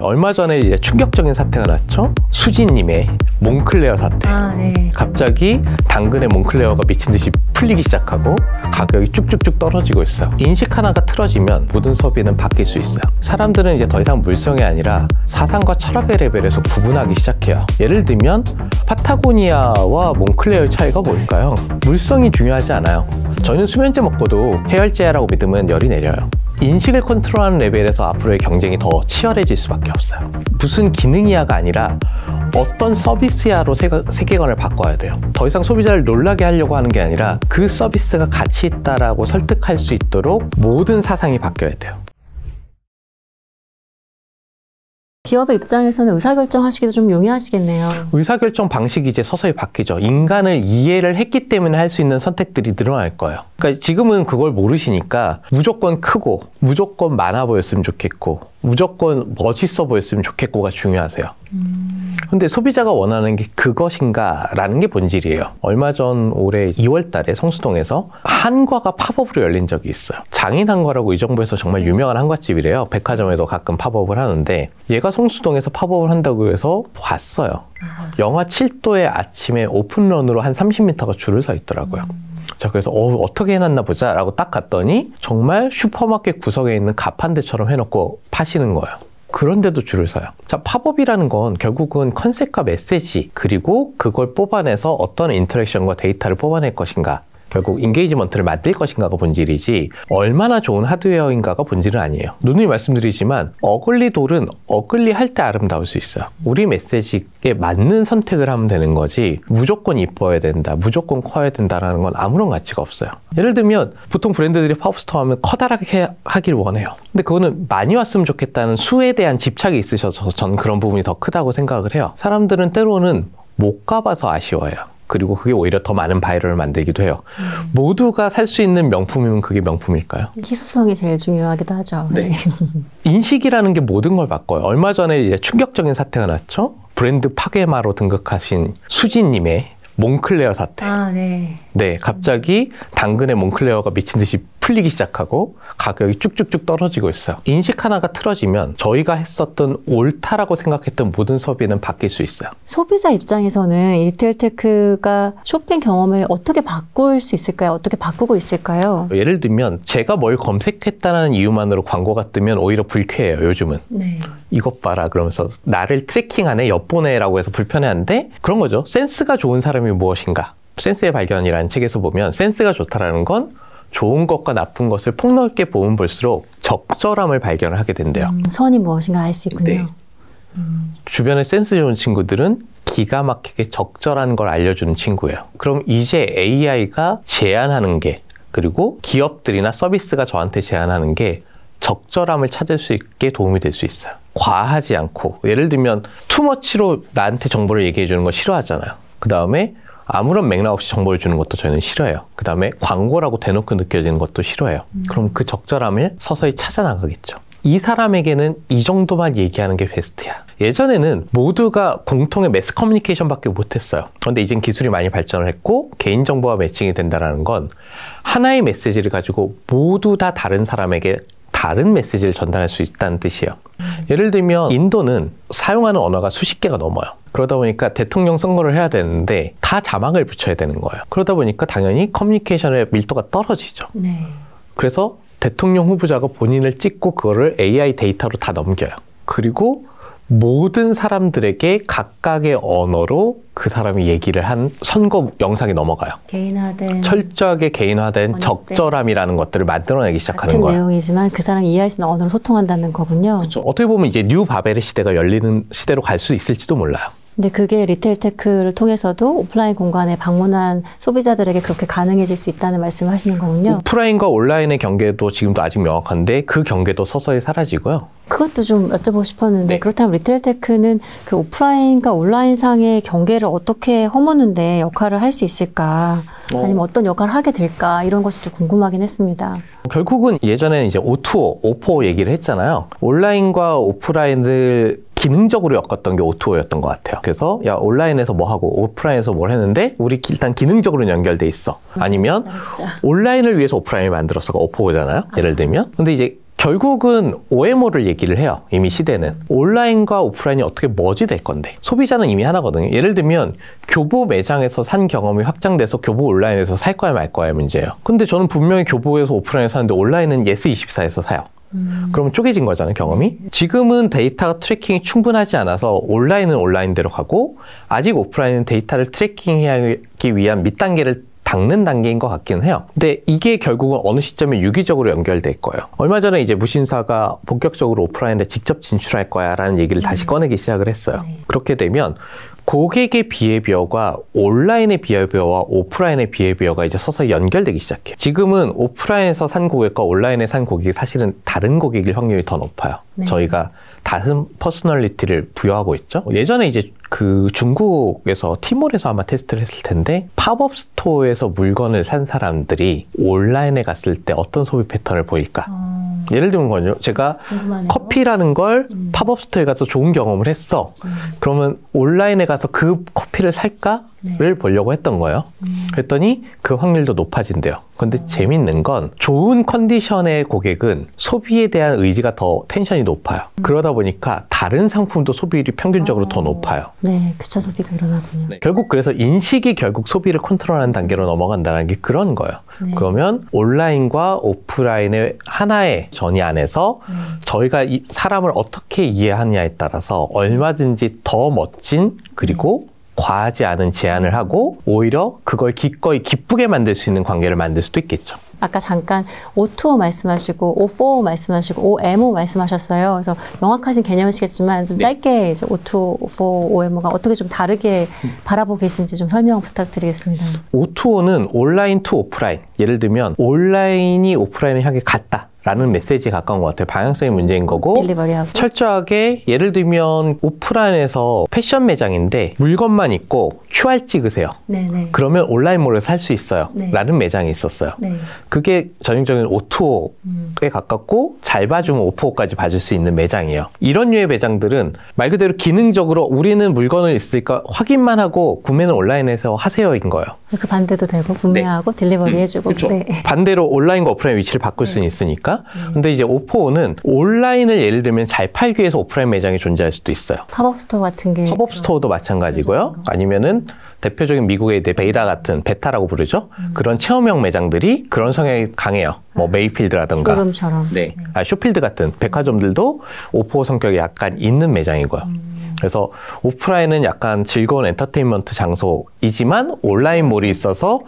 얼마 전에 이제 충격적인 사태가 났죠. 수지님의 몽클레어 사태. 네. 갑자기 당근의 몽클레어가 미친 듯이 풀리기 시작하고 가격이 쭉쭉쭉 떨어지고 있어요. 인식 하나가 틀어지면 모든 소비는 바뀔 수 있어요. 사람들은 이제 더 이상 물성이 아니라 사상과 철학의 레벨에서 구분하기 시작해요. 예를 들면 파타고니아와 몽클레어의 차이가 뭘까요? 물성이 중요하지 않아요. 저희는 수면제 먹고도 해열제라고 믿으면 열이 내려요. 인식을 컨트롤하는 레벨에서 앞으로의 경쟁이 더 치열해질 수밖에 없어요. 무슨 기능이야가 아니라 어떤 서비스야로 세계관을 바꿔야 돼요. 더 이상 소비자를 놀라게 하려고 하는 게 아니라 그 서비스가 가치 있다라고 설득할 수 있도록 모든 사상이 바뀌어야 돼요. 기업의 입장에서는 의사결정하시기도 좀 용이하시겠네요. 의사결정 방식이 이제 서서히 바뀌죠. 인간을 이해를 했기 때문에 할 수 있는 선택들이 늘어날 거예요. 그러니까 지금은 그걸 모르시니까 무조건 크고 무조건 많아 보였으면 좋겠고 무조건 멋있어 보였으면 좋겠고가 중요하세요. 근데 소비자가 원하는 게 그것인가 라는 게 본질이에요. 얼마 전 올해 2월 달에 성수동에서 한과가 팝업으로 열린 적이 있어요. 장인 한과라고 이 정부에서 정말 유명한 한과집이래요. 백화점에도 가끔 팝업을 하는데 얘가 성수동에서 팝업을 한다고 해서 봤어요. 영하 7도의 아침에 오픈런으로 한 30m가 줄을 서 있더라고요. 자, 그래서 어떻게 해놨나 보자 라고 딱 갔더니 정말 슈퍼마켓 구석에 있는 가판대처럼 해놓고 파시는 거예요. 그런데도 줄을 서요. 자, 팝업이라는 건 결국은 컨셉과 메시지 그리고 그걸 뽑아내서 어떤 인터랙션과 데이터를 뽑아낼 것인가, 결국 인게이지먼트를 만들 것인가가 본질이지 얼마나 좋은 하드웨어인가가 본질은 아니에요. 누누이 말씀드리지만 어글리 돌은 어글리 할 때 아름다울 수 있어요. 우리 메시지에 맞는 선택을 하면 되는 거지 무조건 이뻐야 된다, 무조건 커야 된다라는 건 아무런 가치가 없어요. 예를 들면 보통 브랜드들이 팝업스토어 하면 커다랗게 하길 원해요. 근데 그거는 많이 왔으면 좋겠다는 수에 대한 집착이 있으셔서 저는 그런 부분이 더 크다고 생각을 해요. 사람들은 때로는 못 가봐서 아쉬워해요. 그리고 그게 오히려 더 많은 바이럴을 만들기도 해요. 모두가 살 수 있는 명품이면 그게 명품일까요? 희소성이 제일 중요하기도 하죠. 네. 인식이라는 게 모든 걸 바꿔요. 얼마 전에 이제 충격적인 사태가 났죠. 브랜드 파괴마로 등극하신 수지님의 몽클레어 사태. 네, 갑자기 당근의 몽클레어가 미친 듯이 풀리기 시작하고 가격이 쭉쭉쭉 떨어지고 있어요. 인식 하나가 틀어지면 저희가 했었던 옳다라고 생각했던 모든 소비는 바뀔 수 있어요. 소비자 입장에서는 리테일테크가 쇼핑 경험을 어떻게 바꿀 수 있을까요? 어떻게 바꾸고 있을까요? 예를 들면 제가 뭘 검색했다는 이유만으로 광고가 뜨면 오히려 불쾌해요, 요즘은. 네. 이것 봐라 그러면서 나를 트래킹하네, 엿보네라고 해서 불편해하는데 그런 거죠. 센스가 좋은 사람이 무엇인가? 센스의 발견이라는 책에서 보면 센스가 좋다라는 건 좋은 것과 나쁜 것을 폭넓게 보면 볼수록 적절함을 발견을 하게 된대요. 선이 무엇인가 알 수 있군요. 네. 주변에 센스 좋은 친구들은 기가 막히게 적절한 걸 알려주는 친구예요. 그럼 이제 AI가 제안하는 게, 그리고 기업들이나 서비스가 저한테 제안하는 게 적절함을 찾을 수 있게 도움이 될 수 있어요. 과하지 않고, 예를 들면 투머치로 나한테 정보를 얘기해 주는 거 싫어하잖아요. 그 다음에 아무런 맥락 없이 정보를 주는 것도 저희는 싫어해요. 그 다음에 광고라고 대놓고 느껴지는 것도 싫어해요. 그럼 그 적절함을 서서히 찾아나가겠죠. 이 사람에게는 이 정도만 얘기하는 게 베스트야. 예전에는 모두가 공통의 매스 커뮤니케이션밖에 못했어요. 그런데 이젠 기술이 많이 발전을 했고 개인정보와 매칭이 된다는 건 하나의 메시지를 가지고 모두 다 다른 사람에게 다른 메시지를 전달할 수 있다는 뜻이에요. 예를 들면 인도는 사용하는 언어가 수십 개가 넘어요. 그러다 보니까 대통령 선거를 해야 되는데 다 자막을 붙여야 되는 거예요. 그러다 보니까 당연히 커뮤니케이션의 밀도가 떨어지죠. 네. 그래서 대통령 후보자가 본인을 찍고 그거를 AI 데이터로 다 넘겨요. 그리고 모든 사람들에게 각각의 언어로 그 사람이 얘기를 한 선거 영상이 넘어가요. 개인화된, 철저하게 개인화된 적절함이라는 것들을 만들어내기 시작하는 같은 거예요. 내용이지만 그 사람이 이해할 수 있는 언어로 소통한다는 거군요. 그렇죠. 어떻게 보면 이제 뉴 바벨의 시대가 열리는 시대로 갈 수 있을지도 몰라요. 근데 그게 리테일테크를 통해서도 오프라인 공간에 방문한 소비자들에게 그렇게 가능해질 수 있다는 말씀을 하시는 거군요. 오프라인과 온라인의 경계도 지금도 아직 명확한데 그 경계도 서서히 사라지고요. 그것도 좀 여쭤보고 싶었는데 네. 그렇다면 리테일테크는 그 오프라인과 온라인상의 경계를 어떻게 허무는 데 역할을 할 수 있을까? 아니면 어떤 역할을 하게 될까? 이런 것이 좀 궁금하긴 했습니다. 결국은 예전에는 이제 O2O, O4 얘기를 했잖아요. 온라인과 오프라인을 기능적으로 엮었던 게 O2O였던 것 같아요. 그래서 야 온라인에서 뭐 하고 오프라인에서 뭘 했는데 우리 일단 기능적으로는 연결돼 있어. 아니면 온라인을 위해서 오프라인을 만들었어가 O4O잖아요. 예를 들면. 근데 이제 결국은 OMO를 얘기를 해요. 이미 시대는. 온라인과 오프라인이 어떻게 머지 될 건데. 소비자는 이미 하나거든요. 예를 들면 교보 매장에서 산 경험이 확장돼서 교보 온라인에서 살 거야 말 거야 문제예요. 근데 저는 분명히 교보에서 오프라인에서 사는데 온라인은 예스24에서 사요. 그러면 쪼개진 거잖아요, 경험이. 지금은 데이터 트래킹이 충분하지 않아서 온라인은 온라인대로 가고 아직 오프라인은 데이터를 트래킹하기 위한 밑단계를 닦는 단계인 것 같기는 해요. 근데 이게 결국은 어느 시점에 유기적으로 연결될 거예요. 얼마 전에 이제 무신사가 본격적으로 오프라인에 직접 진출할 거야 라는 얘기를 다시 꺼내기 시작을 했어요. 그렇게 되면 고객의 비헤비어가 온라인의 비헤비어와 오프라인의 비헤비어가 이제 서서히 연결되기 시작해요. 지금은 오프라인에서 산 고객과 온라인에 산 고객이 사실은 다른 고객일 확률이 더 높아요. 저희가 다른 퍼스널리티를 부여하고 있죠. 예전에 이제 그 중국에서 티몰에서 아마 테스트를 했을 텐데 팝업 스토어에서 물건을 산 사람들이 온라인에 갔을 때 어떤 소비 패턴을 보일까? 예를 들면 건요. 제가 궁금하네요. 커피라는 걸 팝업 스토어에 가서 좋은 경험을 했어. 그러면 온라인에 가서 그 커피를 살까?를 보려고 했던 거예요. 그랬더니 그 확률도 높아진대요. 근데 재밌는 건 좋은 컨디션의 고객은 소비에 대한 의지가 더 텐션이 높아요. 그러다 보니까 다른 상품도 소비율이 평균적으로 더 높아요. 네, 교차 소비가 일어나군요. 네. 결국 그래서 인식이 결국 소비를 컨트롤하는 단계로 넘어간다는 게 그런 거예요. 그러면 온라인과 오프라인의 하나의 전이 안에서 저희가 이 사람을 어떻게 이해하느냐에 따라서 얼마든지 더 멋진 그리고 과하지 않은 제안을 하고 오히려 그걸 기꺼이 기쁘게 만들 수 있는 관계를 만들 수도 있겠죠. 아까 잠깐 O2O 말씀하시고 O4O 말씀하시고 OMO 말씀하셨어요. 그래서 명확하신 개념이시겠지만 좀 짧게 이제 O2O, O4O, OMO가 어떻게 좀 다르게 바라보고 계신지 좀 설명 부탁드리겠습니다. O2O는 온라인 투 오프라인. 예를 들면 온라인이 오프라인을 향해 갔다. 라는 메시지에 가까운 것 같아요. 방향성의 문제인 거고 딜리버리하고. 철저하게 예를 들면 오프라인에서 패션 매장인데 물건만 있고 QR 찍으세요. 네네. 그러면 온라인몰에서 살 수 있어요. 라는 매장이 있었어요. 그게 전형적인 O2O에 가깝고 잘 봐주면 O4O까지 봐줄 수 있는 매장이에요. 이런 류의 매장들은 말 그대로 기능적으로 우리는 물건을 있을까 확인만 하고 구매는 온라인에서 하세요인 거예요. 그 반대도 되고 구매하고 딜리버리 해주고. 네. 반대로 온라인과 오프라인 위치를 바꿀 수는 있으니까. 근데 이제 O4O는 온라인을 예를 들면 잘 팔기 위해서 오프라인 매장이 존재할 수도 있어요. 팝업 스토어 같은 게. 팝업 스토어도 마찬가지고요. 아니면은 대표적인 미국의 베이다 같은 베타라고 부르죠. 그런 체험형 매장들이 그런 성향이 강해요. 뭐 메이필드라든가. 쇼룸처럼. 네. 쇼필드 같은 백화점들도 O4O 성격이 약간 있는 매장이고요. 그래서 오프라인은 약간 즐거운 엔터테인먼트 장소이지만 온라인몰이 있어서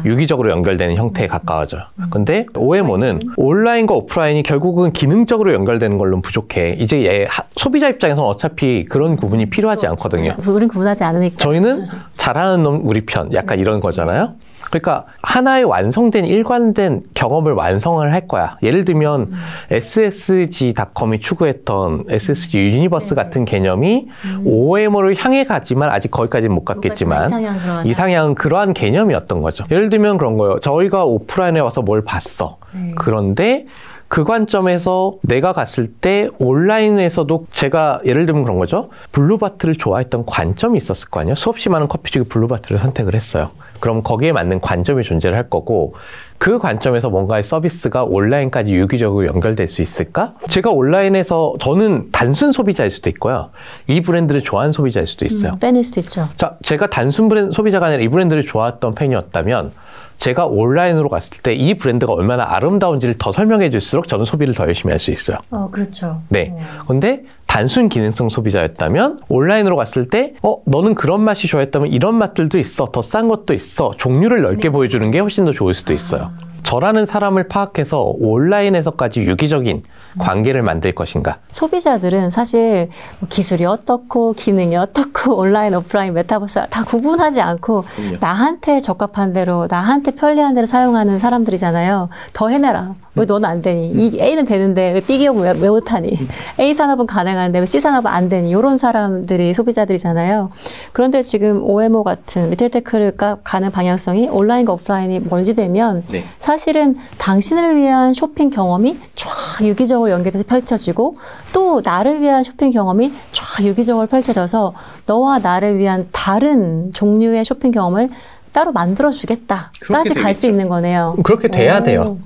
유기적으로 연결되는 형태에 가까워져요. 근데 OMO는 온라인과 오프라인이 결국은 기능적으로 연결되는 걸로는 부족해. 이제 소비자 입장에서는 어차피 그런 구분이 필요하지 않거든요. 우린 구분하지 않으니까. 저희는 잘하는 놈 우리 편 약간 이런 거잖아요. 그러니까 하나의 완성된 일관된 경험을 완성을 할 거야. 예를 들면 SSG.com이 추구했던 SSG 유니버스 같은 개념이 OMO를 향해 가지만 아직 거기까지는 못 갔겠지만 이상향은 그러한 개념이었던 거죠. 예를 들면 그런 거예요. 저희가 오프라인에 와서 뭘 봤어. 그런데 그 관점에서 내가 갔을 때 온라인에서도 제가 예를 들면 그런 거죠. 블루바트를 좋아했던 관점이 있었을 거 아니에요. 수없이 많은 커피 중에 블루바트를 선택을 했어요. 그럼 거기에 맞는 관점이 존재를 할 거고 그 관점에서 뭔가의 서비스가 온라인까지 유기적으로 연결될 수 있을까? 제가 온라인에서 저는 단순 소비자일 수도 있고요. 이 브랜드를 좋아하는 소비자일 수도 있어요. 팬일 수도 있죠. 자, 제가 단순 소비자가 아니라 이 브랜드를 좋아했던 팬이었다면 제가 온라인으로 갔을 때 이 브랜드가 얼마나 아름다운지를 더 설명해 줄수록 저는 소비를 더 열심히 할 수 있어요. 그렇죠. 네. 근데 단순 기능성 소비자였다면 온라인으로 갔을 때 너는 그런 맛이 좋아했다면 이런 맛들도 있어. 더 싼 것도 있어. 종류를 넓게 보여주는 게 훨씬 더 좋을 수도 있어요. 저라는 사람을 파악해서 온라인에서까지 유기적인 관계를 만들 것인가? 소비자들은 사실 기술이 어떻고 기능이 어떻고 온라인, 오프라인, 메타버스 다 구분하지 않고 나한테 적합한 대로 나한테 편리한 대로 사용하는 사람들이잖아요. 더 해내라. 왜 너는 안 되니? 이 A는 되는데 왜 B 기업 왜 못하니? A 산업은 가능한데 왜 C 산업은 안 되니? 이런 사람들이 소비자들이잖아요. 그런데 지금 OMO 같은 리테일 테크를 가는 방향성이 온라인과 오프라인이 멀지되면 사실은 당신을 위한 쇼핑 경험이 쫙 유기적으로 연계돼서 펼쳐지고 또 나를 위한 쇼핑 경험이 쫙 유기적으로 펼쳐져서 너와 나를 위한 다른 종류의 쇼핑 경험을 따로 만들어주겠다까지 갈 수 있는 거네요. 그렇게 돼야 돼요.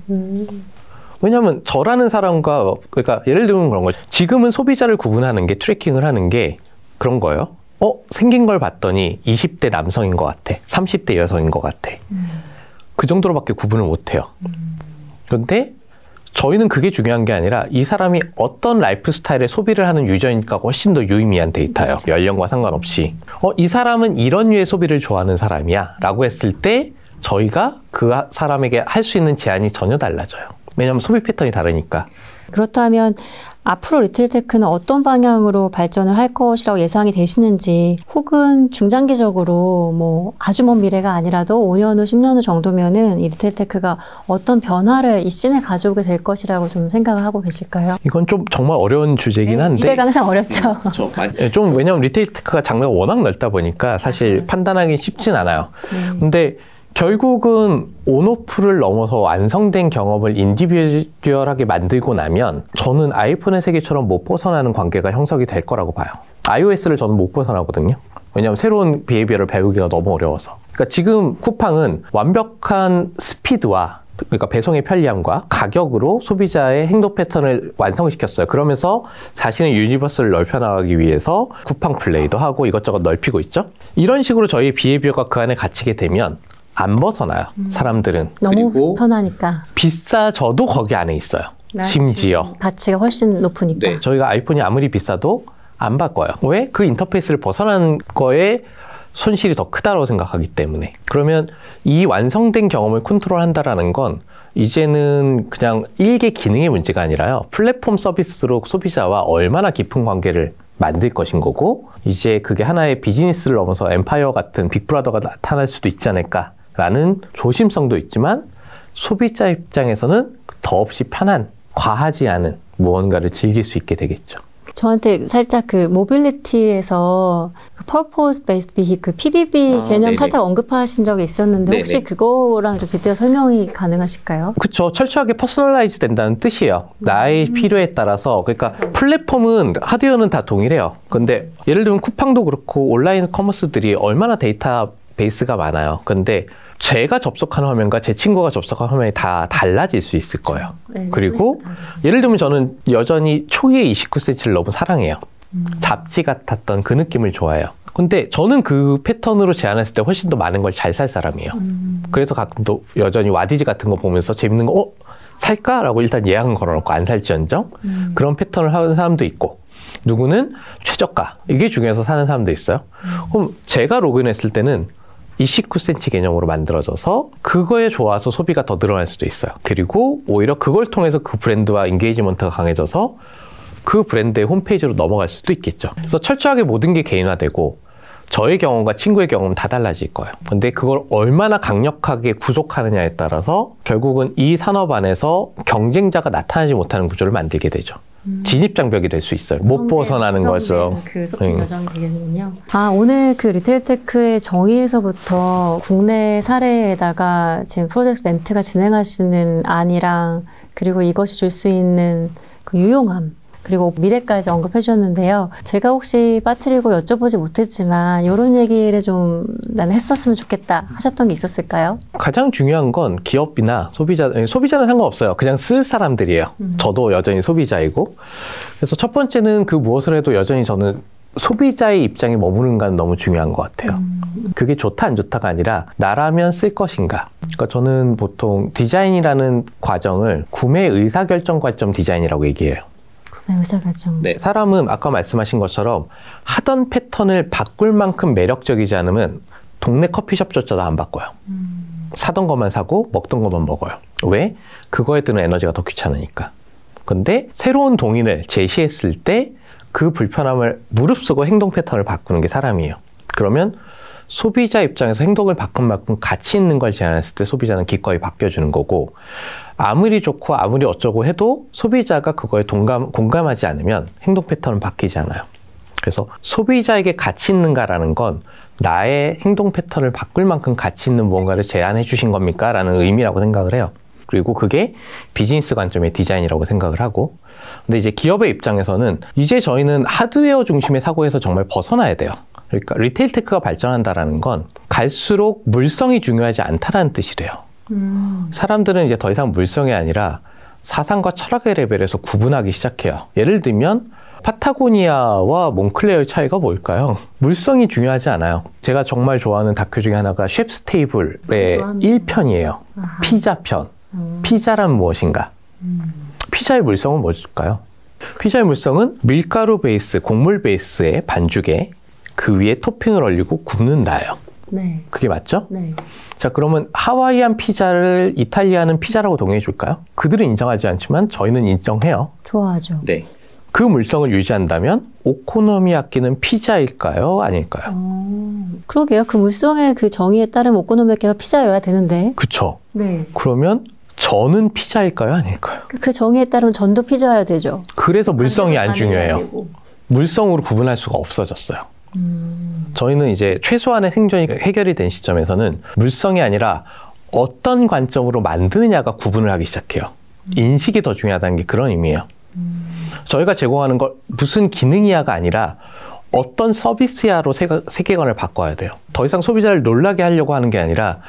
왜냐하면 저라는 사람과 그러니까 예를 들면 그런 거죠. 지금은 소비자를 구분하는 게 트래킹을 하는 게 그런 거예요. 생긴 걸 봤더니 20대 남성인 것 같아. 30대 여성인 것 같아. 그 정도로밖에 구분을 못 해요. 그런데 저희는 그게 중요한 게 아니라 이 사람이 어떤 라이프 스타일의 소비를 하는 유저인가가 훨씬 더 유의미한 데이터예요. 그렇죠. 연령과 상관없이. 이 사람은 이런 류의 소비를 좋아하는 사람이야 라고 했을 때 저희가 그 사람에게 할 수 있는 제한이 전혀 달라져요. 왜냐하면 소비 패턴이 다르니까. 그렇다면 앞으로 리테일테크는 어떤 방향으로 발전을 할 것이라고 예상이 되시는지, 혹은 중장기적으로 뭐 아주 먼 미래가 아니라도 5년 후, 10년 후 정도면은 이 리테일테크가 어떤 변화를 이 씬에 가져오게 될 것이라고 좀 생각을 하고 계실까요? 이건 좀 정말 어려운 주제긴 한데. 미래가 항상 어렵죠. 좀 왜냐하면 리테일테크가 장르가 워낙 넓다 보니까 사실 판단하기 쉽진 않아요. 근데 결국은 온오프를 넘어서 완성된 경험을 인디비주얼하게 만들고 나면 저는 아이폰의 세계처럼 못 벗어나는 관계가 형성이 될 거라고 봐요. iOS를 저는 못 벗어나거든요. 왜냐하면 새로운 비헤이비어를 배우기가 너무 어려워서. 그러니까 지금 쿠팡은 완벽한 스피드와 그러니까 배송의 편리함과 가격으로 소비자의 행동 패턴을 완성시켰어요. 그러면서 자신의 유니버스를 넓혀나가기 위해서 쿠팡 플레이도 하고 이것저것 넓히고 있죠. 이런 식으로 저희 비헤이비어가 그 안에 갇히게 되면 안 벗어나요. 사람들은. 너무 그리고 편하니까. 비싸져도 거기 안에 있어요. 심지어. 가치가 훨씬 높으니까. 네, 저희가 아이폰이 아무리 비싸도 안 바꿔요. 왜? 그 인터페이스를 벗어나는 거에 손실이 더 크다고 생각하기 때문에. 그러면 이 완성된 경험을 컨트롤한다라는 건 이제는 그냥 일개 기능의 문제가 아니라요. 플랫폼 서비스로 소비자와 얼마나 깊은 관계를 만들 것인 거고, 이제 그게 하나의 비즈니스를 넘어서 엠파이어 같은 빅브라더가 나타날 수도 있지 않을까라는 조심성도 있지만, 소비자 입장에서는 더없이 편한, 과하지 않은 무언가를 즐길 수 있게 되겠죠. 저한테 살짝 그 모빌리티에서 그 Purpose Based Vehicle, PBV 개념 네네. 살짝 언급하신 적이 있었는데 혹시 네네. 그거랑 좀 빗대어 설명이 가능하실까요? 그렇죠. 철저하게 퍼스널라이즈 된다는 뜻이에요. 나의 필요에 따라서. 그러니까 플랫폼은 하드웨어는 다 동일해요. 근데 예를 들면 쿠팡도 그렇고 온라인 커머스들이 얼마나 데이터베이스가 많아요. 근데 제가 접속한 화면과 제 친구가 접속한 화면이 다 달라질 수 있을 거예요. 네, 그리고 예를 들면 저는 여전히 초기의 29cm를 너무 사랑해요. 잡지 같았던 그 느낌을 좋아해요. 근데 저는 그 패턴으로 제안했을 때 훨씬 더 많은 걸 잘 살 사람이에요. 그래서 가끔 또 여전히 와디즈 같은 거 보면서 재밌는 거 살까? 라고 일단 예약은 걸어놓고 안 살지언정 그런 패턴을 하는 사람도 있고, 누구는 최저가 이게 중요해서 사는 사람도 있어요. 그럼 제가 로그인했을 때는 29cm 개념으로 만들어져서 그거에 좋아서 소비가 더 늘어날 수도 있어요. 그리고 오히려 그걸 통해서 그 브랜드와 인게이지먼트가 강해져서 그 브랜드의 홈페이지로 넘어갈 수도 있겠죠. 그래서 철저하게 모든 게 개인화되고 저의 경험과 친구의 경험은 다 달라질 거예요. 근데 그걸 얼마나 강력하게 구속하느냐에 따라서 결국은 이 산업 안에서 경쟁자가 나타나지 못하는 구조를 만들게 되죠. 진입장벽이 될 수 있어요. 못 벗어나는 거죠. 그 소통 여정이 되겠군요. 오늘 그 리테일테크의 정의에서부터 국내 사례에다가 지금 프로젝트 렌트가 진행하시는 안이랑, 그리고 이것이 줄 수 있는 그 유용함, 그리고 미래까지 언급해 주셨는데요. 제가 혹시 빠뜨리고 여쭤보지 못했지만 이런 얘기를 좀 나는 했었으면 좋겠다 하셨던 게 있었을까요? 가장 중요한 건 기업이나 소비자는 상관없어요. 그냥 쓸 사람들이에요. 저도 여전히 소비자이고. 그래서 첫 번째는 그 무엇을 해도 여전히 저는 소비자의 입장에 머무는 건 너무 중요한 것 같아요. 그게 좋다 안 좋다가 아니라 나라면 쓸 것인가. 그러니까 저는 보통 디자인이라는 과정을 구매 의사결정 관점 디자인이라고 얘기해요. 의사결정. 네, 사람은 아까 말씀하신 것처럼 하던 패턴을 바꿀 만큼 매력적이지 않으면 동네 커피숍조차도 안 바꿔요. 사던 것만 사고 먹던 것만 먹어요. 왜? 그거에 드는 에너지가 더 귀찮으니까. 근데 새로운 동인을 제시했을 때 그 불편함을 무릅쓰고 행동 패턴을 바꾸는 게 사람이에요. 그러면 소비자 입장에서 행동을 바꾼 만큼 가치 있는 걸 제안했을 때 소비자는 기꺼이 바뀌어주는 거고, 아무리 좋고 아무리 어쩌고 해도 소비자가 그거에 공감하지 않으면 행동 패턴은 바뀌지 않아요. 그래서 소비자에게 가치 있는가라는 건 나의 행동 패턴을 바꿀 만큼 가치 있는 무언가를 제안해 주신 겁니까? 라는 의미라고 생각을 해요. 그리고 그게 비즈니스 관점의 디자인이라고 생각을 하고, 근데 이제 기업의 입장에서는 이제 저희는 하드웨어 중심의 사고에서 정말 벗어나야 돼요. 그러니까 리테일 테크가 발전한다라는 건 갈수록 물성이 중요하지 않다라는 뜻이 돼요. 사람들은 이제 더 이상 물성이 아니라 사상과 철학의 레벨에서 구분하기 시작해요. 예를 들면 파타고니아와 몽클레어의 차이가 뭘까요? 물성이 중요하지 않아요. 제가 정말 좋아하는 다큐 중에 하나가 셰프스 테이블의 1편이에요. 피자 편. 피자란 무엇인가? 피자의 물성은 뭘까요? 피자의 물성은 밀가루 베이스, 곡물 베이스의 반죽에 그 위에 토핑을 올리고 굽는다예요. 네. 그게 맞죠? 네. 자, 그러면 하와이안 피자를 이탈리아는 피자라고 동의해 줄까요? 그들은 인정하지 않지만 저희는 인정해요. 좋아하죠. 네. 그 물성을 유지한다면 오코노미야끼는 피자일까요? 아닐까요? 그러게요. 그 물성의 그 정의에 따르면 오코노미야끼가 피자여야 되는데. 그쵸. 네. 그러면 전은 피자일까요? 아닐까요? 그 정의에 따르면 전도 피자여야 되죠. 그래서 물성이 안 중요해요. 되고. 물성으로 구분할 수가 없어졌어요. 저희는 이제 최소한의 생존이 해결이 된 시점에서는 물성이 아니라 어떤 관점으로 만드느냐가 구분을 하기 시작해요. 인식이 더 중요하다는 게 그런 의미예요. 저희가 제공하는 걸 무슨 기능이야가 아니라 어떤 서비스야로 세계관을 바꿔야 돼요. 더 이상 소비자를 놀라게 하려고 하는 게 아니라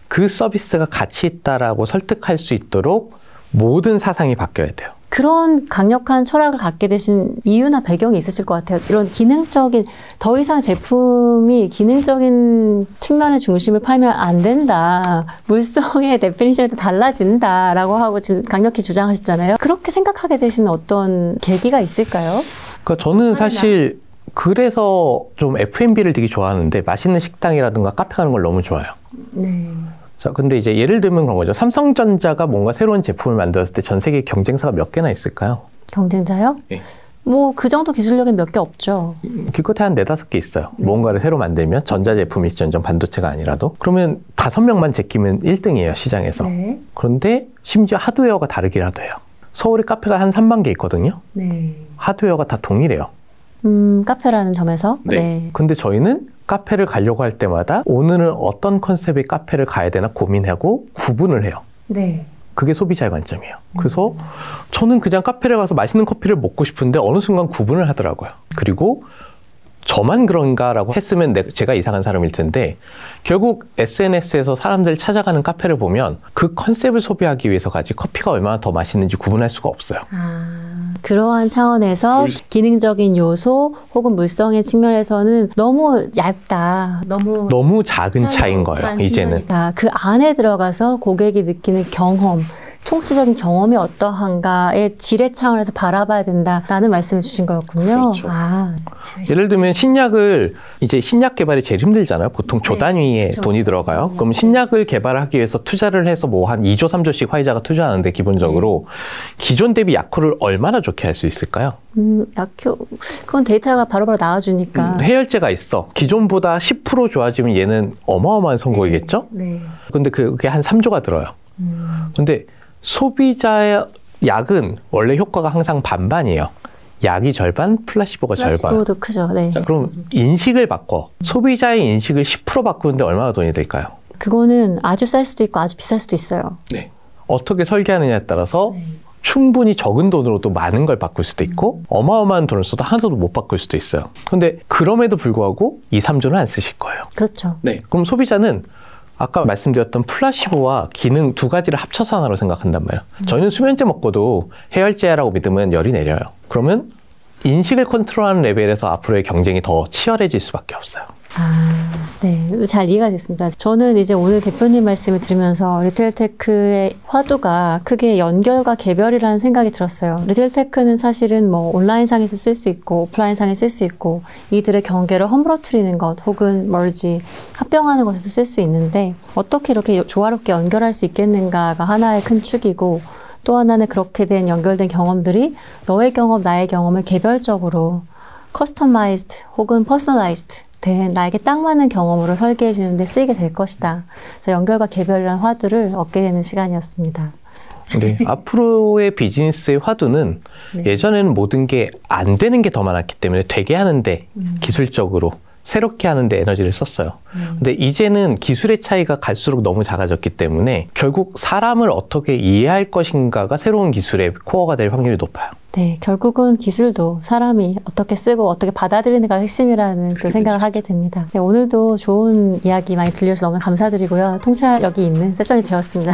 그 서비스가 가치 있다라고 설득할 수 있도록 모든 사상이 바뀌어야 돼요. 그런 강력한 철학을 갖게 되신 이유나 배경이 있으실 것 같아요. 이런 기능적인, 더 이상 제품이 기능적인 측면의 중심을 팔면 안 된다. 물성의 데피니션이 달라진다라고 하고 지금 강력히 주장하셨잖아요. 그렇게 생각하게 되신 어떤 계기가 있을까요? 그러니까 저는 사실 그래서 좀 F&B를 되게 좋아하는데 맛있는 식당이라든가 카페 가는 걸 너무 좋아해요. 네. 자, 근데 이제 예를 들면 그런 거죠. 삼성전자가 뭔가 새로운 제품을 만들었을 때 전 세계 경쟁사가 몇 개나 있을까요? 경쟁자요? 예. 뭐 그 정도 기술력은 몇 개 없죠. 기껏해 한 4-5개 있어요. 무언가를 새로 만들면 전자제품일지언정 반도체가 아니라도. 그러면 5명만 제끼면 1등이에요, 시장에서. 네. 그런데 심지어 하드웨어가 다르기라도 해요. 서울에 카페가 한 3만 개 있거든요. 네. 하드웨어가 다 동일해요. 카페라는 점에서. 네. 근데 저희는 카페를 가려고 할 때마다 오늘은 어떤 컨셉의 카페를 가야 되나 고민하고 구분을 해요. 네. 그게 소비자의 관점이에요. 그래서 저는 그냥 카페를 가서 맛있는 커피를 먹고 싶은데 어느 순간 구분을 하더라고요. 그리고 저만 그런가라고 했으면 제가 이상한 사람일 텐데 결국 SNS에서 사람들 찾아가는 카페를 보면 그 컨셉을 소비하기 위해서 가지 커피가 얼마나 더 맛있는지 구분할 수가 없어요. 그러한 차원에서 기능적인 요소 혹은 물성의 측면에서는 너무 얇다. 너무 작은 차이인 거예요, 이제는. 그 안에 들어가서 고객이 느끼는 경험, 총체적인 경험이 어떠한가의 질의 차원에서 바라봐야 된다라는 말씀을 주신 거였군요. 그렇죠. 예를 들면 이제 신약 개발이 제일 힘들잖아요. 보통 조 단위의 돈이 들어가요. 그럼 신약을 개발하기 위해서 투자를 해서 뭐 한 2조, 3조씩 화이자가 투자하는데 기본적으로 기존 대비 약효를 얼마나 좋게 할 수 있을까요? 약효, 그건 데이터가 바로바로 나와주니까. 해열제가 있어. 기존보다 10% 좋아지면 얘는 어마어마한 성공이겠죠? 네. 근데 그게 한 3조가 들어요. 근데 소비자의 약은 원래 효과가 항상 반반이에요. 약이 절반, 플라시보가 절반. 플라시보도 크죠. 네. 자, 그럼 인식을 바꿔. 소비자의 인식을 10% 바꾸는데 얼마나 돈이 들까요? 그거는 아주 쌀 수도 있고 아주 비쌀 수도 있어요. 네. 어떻게 설계하느냐에 따라서 충분히 적은 돈으로도 많은 걸 바꿀 수도 있고 어마어마한 돈을 써도 하나도 못 바꿀 수도 있어요. 근데 그럼에도 불구하고 2, 3조는 안 쓰실 거예요. 그렇죠. 네. 그럼 소비자는 아까 말씀드렸던 플라시보와 기능 두 가지를 합쳐서 하나로 생각한단 말이에요. 저희는 수면제 먹고도 해열제라고 믿으면 열이 내려요. 그러면 인식을 컨트롤하는 레벨에서 앞으로의 경쟁이 더 치열해질 수밖에 없어요. 네. 잘 이해가 됐습니다. 저는 이제 오늘 대표님 말씀을 들으면서 리테일테크의 화두가 크게 연결과 개별이라는 생각이 들었어요. 리테일테크는 사실은 뭐 온라인상에서 쓸 수 있고 오프라인상에 쓸 수 있고 이들의 경계를 허물어뜨리는 것 혹은 멀지 합병하는 것에도 쓸 수 있는데 어떻게 이렇게 조화롭게 연결할 수 있겠는가가 하나의 큰 축이고 또 하나는 그렇게 된 연결된 경험들이 너의 경험, 나의 경험을 개별적으로 커스터마이즈드 혹은 퍼스널라이즈드 된 나에게 딱 맞는 경험으로 설계해 주는데 쓰이게 될 것이다. 그래서 연결과 개별이라는 화두를 얻게 되는 시간이었습니다. 네, 앞으로의 비즈니스의 화두는 예전에는 모든 게 안 되는 게 더 많았기 때문에 되게 하는데 기술적으로 새롭게 하는데 에너지를 썼어요. 근데 이제는 기술의 차이가 갈수록 너무 작아졌기 때문에 결국 사람을 어떻게 이해할 것인가가 새로운 기술의 코어가 될 확률이 높아요. 네, 결국은 기술도 사람이 어떻게 쓰고 어떻게 받아들이는가 핵심이라는 그 생각을 하게 됩니다. 네, 오늘도 좋은 이야기 많이 들려주셔서 너무 감사드리고요. 통찰력이 있는 세션이 되었습니다.